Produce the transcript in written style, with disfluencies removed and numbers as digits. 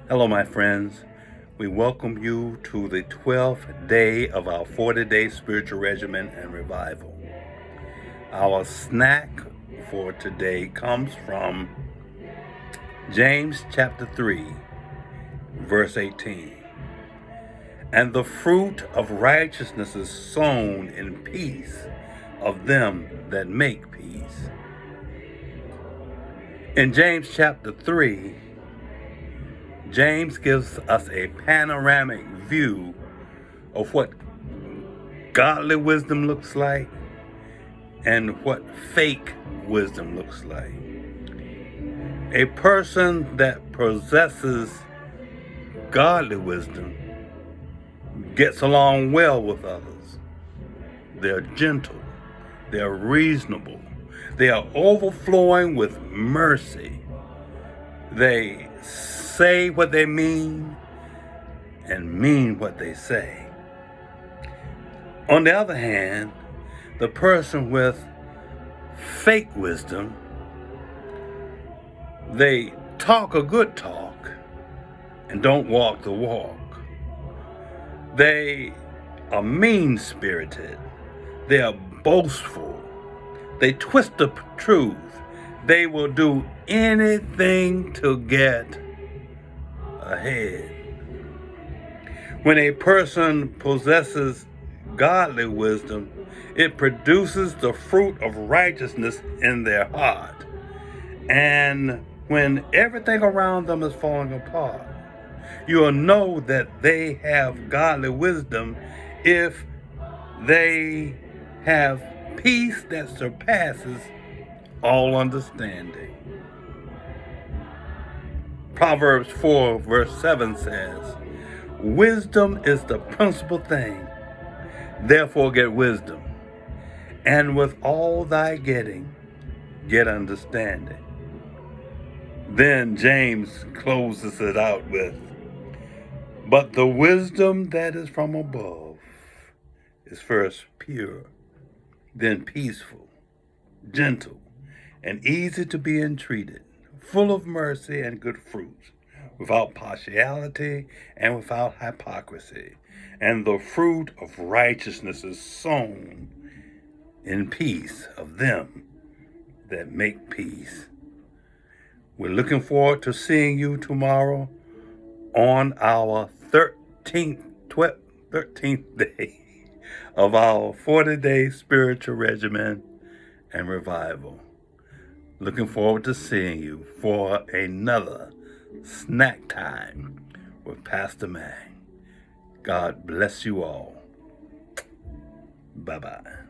Hello, my friends. We welcome you to the 12th day of our 40-day spiritual regimen and revival. Our snack for today comes from James chapter 3, verse 18. And the fruit of righteousness is sown in peace of them that make peace. In James chapter 3, James gives us a panoramic view of what godly wisdom looks like and what fake wisdom looks like. A person that possesses godly wisdom gets along well with others. They're gentle, they're reasonable, they are overflowing with mercy. They say what they mean and mean what they say. On the other hand, the person with fake wisdom, they talk a good talk and don't walk the walk. They are mean-spirited. They are boastful. They twist the truth. They will do anything to get ahead. When a person possesses godly wisdom, it produces the fruit of righteousness in their heart. And when everything around them is falling apart, you'll know that they have godly wisdom if they have peace that surpasses all understanding. Proverbs 4 verse 7 says, wisdom is the principal thing, therefore get wisdom. And with all thy getting, get understanding. Then James closes it out with, but the wisdom that is from above is first pure, then peaceful, gentle, and easy to be entreated, full of mercy and good fruits, without partiality and without hypocrisy. And the fruit of righteousness is sown in peace of them that make peace. We're looking forward to seeing you tomorrow on our 13th day of our 40-day spiritual regimen and revival. Looking forward to seeing you for another snack time with Pastor Mang. God bless you all. Bye-bye.